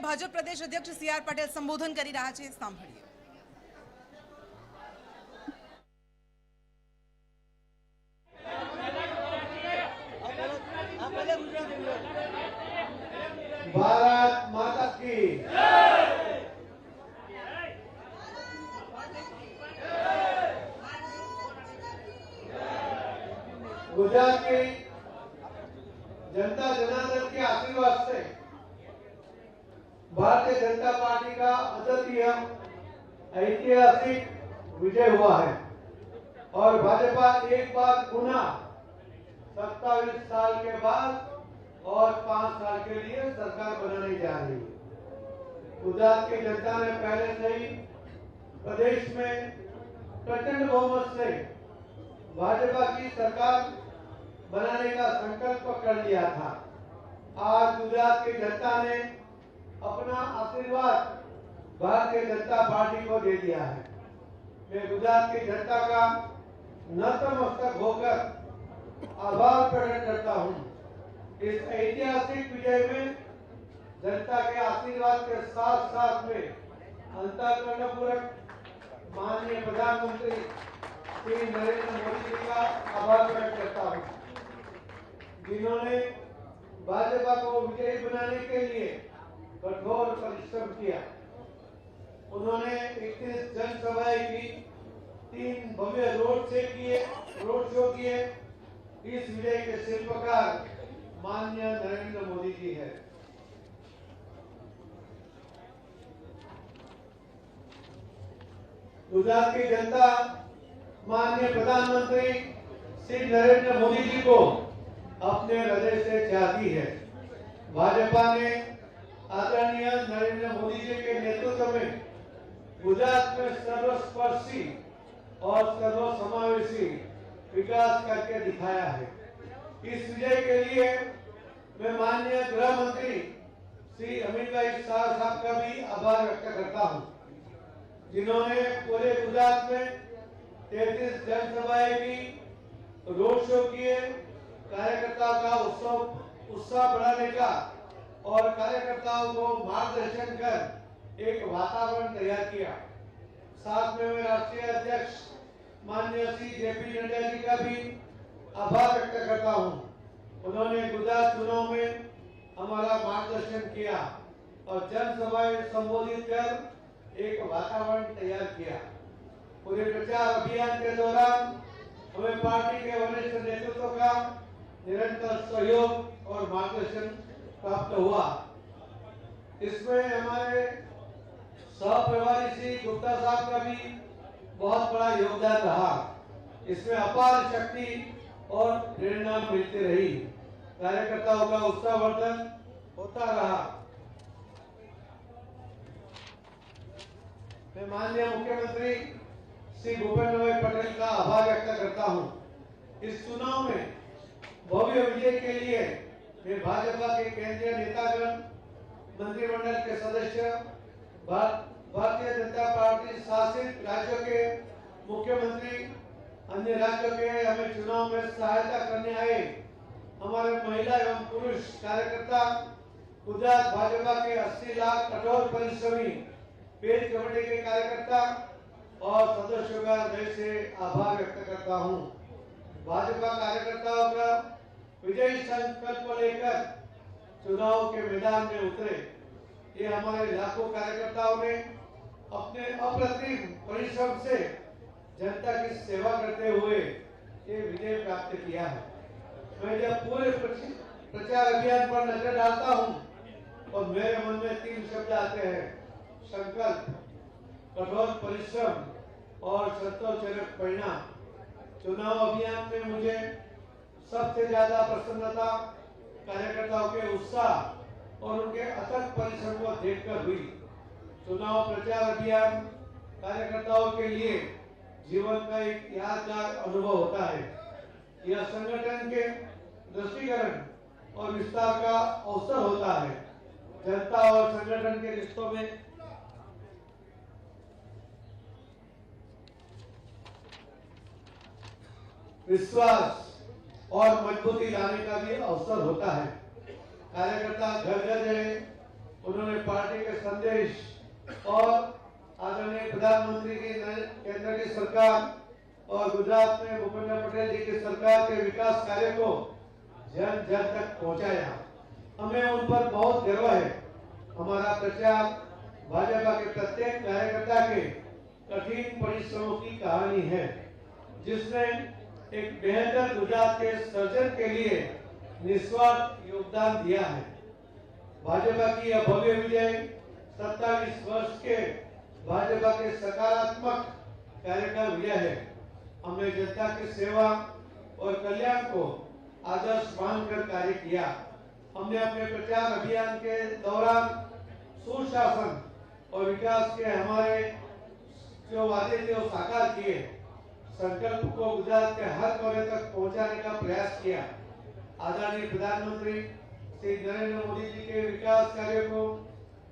ભાજપ પ્રદેશ અધ્યક્ષ C R Patil સંબોધન કરી રહ્યા છે, સાંભળીએ। भारत माता की गुजरात की जनता जनार्दन के आशीर्वाद से भारतीय जनता पार्टी का अद्वितीय ऐतिहासिक विजय हुआ है और भाजपा एक बार पुनः 27 साल के बाद और 5 साल के लिए सरकार बनाने जा रही है। गुजरात की जनता ने पहले से ही प्रदेश में प्रचंड बहुमत से भाजपा की सरकार बनाने का संकल्प कर लिया था। आज गुजरात की जनता ने अपना आशीर्वाद भारतीय जनता पार्टी को दे दिया है। मैं गुजरात की जनता का नतमस्तक होकर आभार प्रकट करता हूं। इस ऐतिहासिक विजय में जनता के आशीर्वाद के साथ साथ में अंतःकरणपूर्वक माननीय प्रधानमंत्री श्री नरेंद्र मोदी जी का आभार प्रकट करता हूं, जिन्होंने भाजपा को विजयी बनाने के लिए कठोर परिश्रम किया। उन्होंने 31 जनसभाएं की, 3 भव्य रोड शो किए। इस विजय के शिल्पकार माननीय नरेंद्र मोदी जी है। गुजरात की जनता माननीय प्रधानमंत्री श्री नरेंद्र मोदी जी को अपने हृदय से चाहती है। भाजपा ने आदरणीय नरेंद्र मोदी जी के नेतृत्व में गुजरात में सर्वस्पर्शी और सर्वसमावेशी विकास करके दिखाया है। इस विजय के लिए मैं माननीय गृह मंत्री श्री अमित भाई शाह साहब का भी आभार व्यक्त करता हूं, जिन्होंने पूरे गुजरात में 33 जनसभाएं की, रोड शो किए, कार्यकर्ताओं का उत्साह बढ़ाने का और कार्यकर्ताओं को मार्गदर्शन कर एक वातावरण तैयार किया। साथ में मैं राष्ट्रीय अध्यक्ष माननीय श्री जेपी नड्डा जी का भी आभार व्यक्त करता हूं। उन्होंने गुजरात चुनाव में हमारा मार्गदर्शन किया और जनसभाएं संबोधित कर एक वातावरण तैयार किया। पूरे प्रचार अभियान के दौरान हमें पार्टी के वरिष्ठ नेतृत्व का निरंतर सहयोग और मार्गदर्शन प्राप्त हुआ। इसमें हमारे सहप्रभारी श्री गुप्ता साहब का भी बहुत बड़ा योगदान रहा। इसमें अपार शक्ति और प्रेरणा मिलती रही। कार्यकर्ताओं का उत्साहवर्धन होता रहा। मैं माननीय मुख्यमंत्री श्री भूपेंद्र भाई पटेल का आभार व्यक्त करता हूं। इस चुनाव में भव्य विजय के लिए मैं भाजपा के केंद्रीय नेतागण, मंत्रिमंडल के सदस्य, भारतीय जनता पार्टी शासित राज्यों के मुख्यमंत्री, अन्य राज्यों के हमें चुनाव में सहायता करने आए हमारे महिला एवं पुरुष कार्यकर्ता, गुजरात भाजपा के 80 लाख कठोर परिश्रमी पेज कमेटी के कार्यकर्ता और सदस्यों का हृदय से आभार व्यक्त करता हूं। भाजपा कार्यकर्ताओं का विजयी संकल्प लेकर चुनाव के मैदान में उतरे। ये हमारे लाखों कार्यकर्ताओं ने अपने अप्रतिम परिश्रम से जनता की सेवा करते हुए ये विजय प्राप्त किया है। मैं जब पूरे प्रचार अभियान पर नजर डालता हूं और मेरे मन में 3 शब्द आते हैं: संकल्प, कठोर परिश्रम और संतोषजनक परिणाम। चुनाव अभियान में मुझे सबसे ज्यादा प्रसन्नता कार्यकर्ताओं के उत्साह और उनके अथक परिश्रम को देखकर हुई। चुनाव प्रचार अभियान कार्यकर्ताओं के लिए जीवन का एक यादगार अनुभव होता है। यह संगठन के दृष्टिकरण और विस्तार का अवसर होता है। जनता और संगठन के रिश्तों में विश्वास और मजबूती लाने का भी अवसर होता है। कार्यकर्ता घर घर रहे, उन्होंने पार्टी के संदेश और आदरणीय प्रधानमंत्री की केंद्र की सरकार और गुजरात में भूपेंद्र पटेल जी की सरकार के विकास कार्य को जन जन तक पहुंचाया। हमें उन पर बहुत गर्व है। हमारा प्रचार भाजपा के प्रत्येक कार्यकर्ता के कठिन परिश्रमों की कहानी है, जिसने एक बेहतर गुजरात के सृजन के लिए निस्वार्थ योगदान दिया है। भाजपा की यह भव्य विजय 27 वर्ष के भाजपा के सकारात्मक कार्य का विजय है। हमने जनता की सेवा और कल्याण को आदर्श मानकर कार्य किया। हमने अपने प्रचार अभियान के दौरान सुशासन और विकास के हमारे जो वादे थे वो साकार किए। संकल्प को गुजरात के हर कोने तक पहुंचाने का प्रयास किया। आदरणीय प्रधानमंत्री श्री नरेंद्र मोदी जी के विकास कार्यों को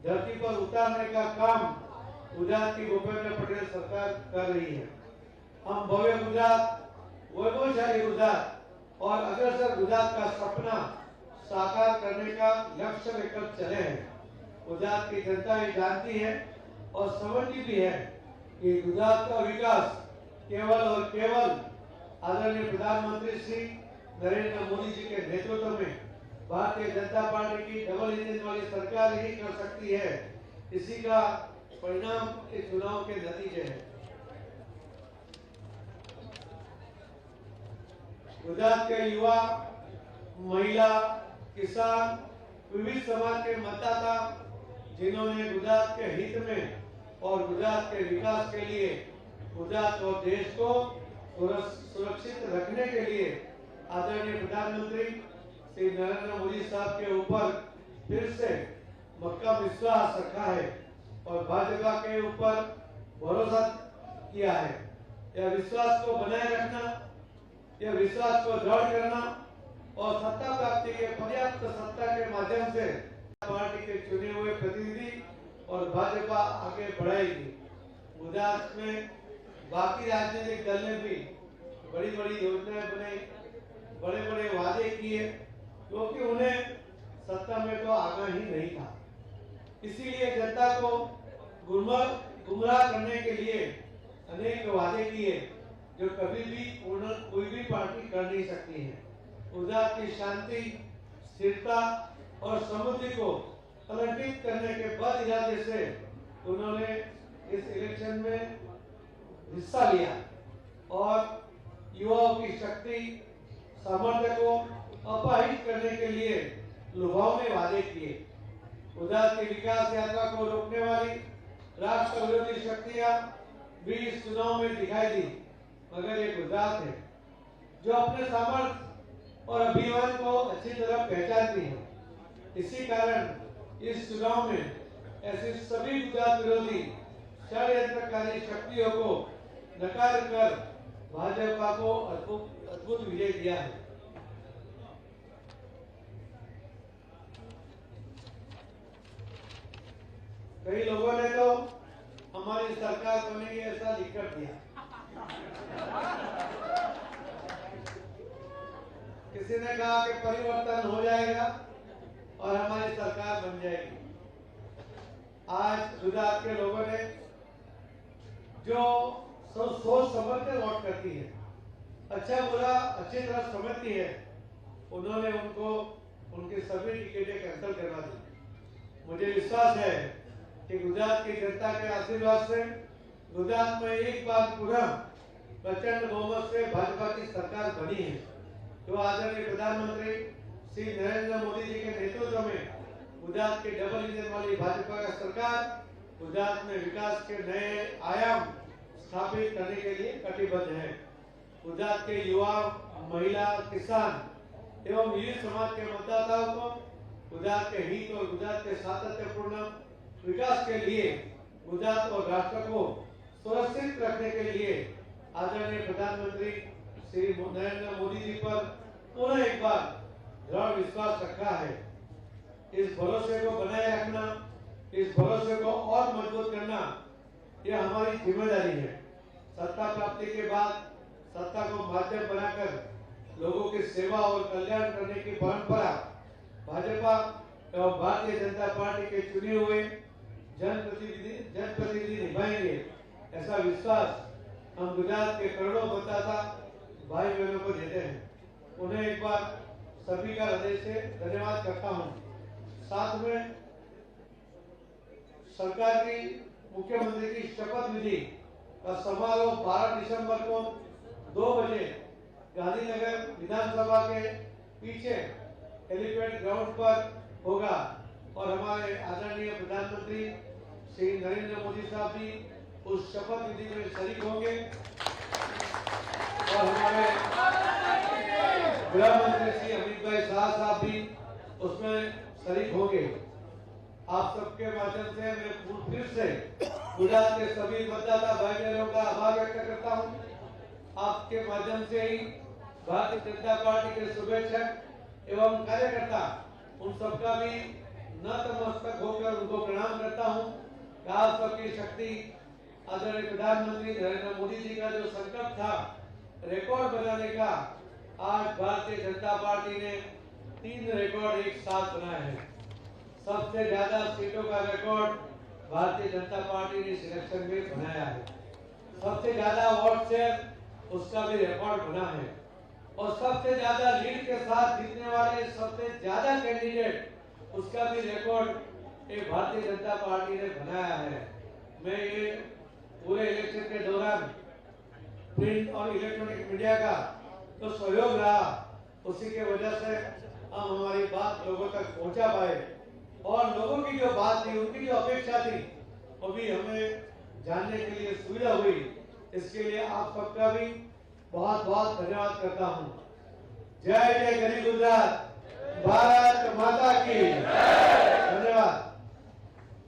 धरती पर उतारने का काम गुजरात की भूपेंद्र पटेल सरकार कर रही है। हम भव्य गुजरात, वैभवशाली गुजरात और अग्रसर गुजरात का सपना साकार करने का लक्ष्य लेकर चले हैं। गुजरात की जनता ये जानती है और समझती भी है कि गुजरात का विकास केवल और केवल आदरणीय प्रधानमंत्री श्री नरेंद्र मोदी जी के नेतृत्व में भारतीय जनता पार्टी की डबल इंजन वाली सरकार ही कर सकती है। इसी का परिणाम इस चुनाव के नतीजे हैं। गुजरात के युवा, महिला, किसान, विविध समाज के मतदाता जिन्होंने गुजरात के हित में और गुजरात के विकास के लिए गुजरात और देश को सुरक्षित रखने के लिए आदरणीय प्रधानमंत्री श्री नरेंद्र मोदी साहब के ऊपर फिर से मक्का विश्वास रखा है और भाजपा के ऊपर भरोसा किया है। यह विश्वास को बनाए रखना, यह विश्वास को दृढ़ करना और सत्ता प्राप्ति के पर्याप्त सत्ता के माध्यम से पार्टी के चुने हुए प्रतिनिधि और भाजपा आगे बढ़ाएगी। गुजरात में बाकी राजनीतिक दल ने भी बड़ी बड़ी योजनाएं बनाई, बड़े बड़े वादे किए, क्योंकि उन्हें सत्ता में तो आना ही नहीं था। इसीलिए जनता को गुमराह करने के लिए अनेक वादे किए जो कभी भी कोई भी पार्टी कर नहीं सकती है। गुजरात की शांति, स्थिरता और समृद्धि को कलंकित करने के बाद इरादे से उन्होंने इस इलेक्शन में हिस्सा लिया और युवाओं की शक्ति, सामर्थ्य को अपहित करने के लिए लुभावने वादे किए। गुजरात की विकास यात्रा को रोकने वाली राष्ट्र विरोधी शक्तियां भी इस चुनाव में दिखाई दी, मगर ये गुजरात है जो अपने सामर्थ्य और अभिमान को अच्छी तरह पहचानती है। इसी कारण इस चुनाव में ऐसी सभी गुजरात विरोधी षड्यंत्रकारी शक्तियों को नकार कर भाजपा को अद्भुत विजय दिया है। कई लोगों ने तो हमारी सरकार बनेगी ऐसा लिखकर दिया। किसी ने कहा कि परिवर्तन हो जाएगा और हमारी सरकार बन जाएगी। आज गुजरात के लोगों ने जो सोच समझ कर वोट करती है, अच्छा बुरा अच्छी तरह समझती है, उन्होंने उनको उनकी सभी टिकटें कैंसिल करवा दी। मुझे विश्वास है कि गुजरात की जनता के आशीर्वाद से गुजरात में एक बार पुनः प्रचंड बहुमत से भाजपा की सरकार बनी है। जो आदरणीय प्रधानमंत्री श्री नरेंद्र मोदी जी के नेतृत्व में गुजरात के डबल इंजन वाली भाजपा का सरकार गुजरात में विकास के नए आयाम स्थापित करने के लिए कटिबद्ध है। गुजरात के युवा, महिला, किसान एवं विविध समाज के मतदाताओं को गुजरात के हित और गुजरात के सातत्यपूर्ण विकास के लिए गुजरात और राष्ट्र को सुरक्षित रखने के लिए आदरणीय प्रधानमंत्री श्री नरेंद्र मोदी जी पर पुनः एक बार दृढ़ विश्वास रखा है। इस भरोसे को बनाए रखना, इस भरोसे को और मजबूत करना, यह हमारी जिम्मेदारी है। सत्ता प्राप्ति के बाद सत्ता को माध्यम बनाकर लोगों की सेवा और कल्याण करने की परंपरा भाजपा एवं भारतीय जनता पार्टी के चुने हुए जनप्रतिनिधि निभाएंगे, ऐसा विश्वास हम गुजरात के करोड़ों मतदाता भाई बहनों को देते हैं। उन्हें एक बार सभी का हृदय से धन्यवाद करता हूं। साथ में सरकार की मुख्यमंत्री की शपथ विधि का समारोह 12 दिसंबर को 2 बजे गांधीनगर विधानसभा के पीछे हेलीपैड ग्राउंड पर होगा और हमारे आदरणीय प्रधानमंत्री श्री नरेंद्र मोदी साहब भी उस शपथ विधि में शरीक होंगे और हमारे गृह मंत्री श्री अमित भाई शाह साहब भी उसमें शरीक होंगे। आप सबके माध्यम से मैं फिर से गुजरात के सभी मतदाता भाई बहनों का आभार व्यक्त करता हूं। आपके माध्यम से ही भारतीय जनता पार्टी के शुभेच्छक एवं कार्यकर्ता उन सबका भी नतमस्तक होकर उनको प्रणाम करता हूं कि आप सबकी शक्ति आदरणीय प्रधानमंत्री नरेंद्र मोदी जी का जो संकल्प था रिकॉर्ड बनाने का, आज भारतीय जनता पार्टी ने 3 रिकॉर्ड एक साथ बनाए हैं। सबसे ज्यादा सीटों का रिकॉर्ड भारतीय जनता पार्टी ने सिलेक्शन में बनाया है। सबसे ज्यादा वोट शेयर उसका भी रिकॉर्ड बना है और सबसे ज्यादा लीड के साथ जीतने वाले सबसे ज्यादा कैंडिडेट उसका भी रिकॉर्ड एक भारतीय जनता पार्टी ने बनाया है। मैं ये पूरे इलेक्शन के दौरान प्रिंट और इलेक्ट्रॉनिक मीडिया का तो सहयोग रहा, उसी के वजह से हम हमारी बात लोगों तक पहुंचा पाए और लोगों की जो बात थी, उनकी जो अपेक्षा थी, वो भी हमें जानने के लिए सुविधा हुई। इसके लिए आप सबका भी बहुत बहुत धन्यवाद करता हूं। जय जय गरीब गुजरात, भारत माता की धन्यवाद।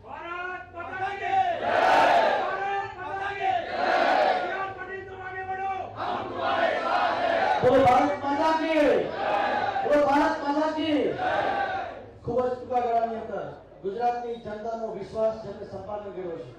भारत माता की जय, भारत माता की जय। पटेल तुम आगे बढ़ो, हम तुम्हारे साथ हैं। बोलो भारत माता की, बोलो भारत माता की। ખૂબ જ ટૂંકા ગાળાની અંદર ગુજરાતની જનતાનો વિશ્વાસ જેમને સંપાદન કર્યો છે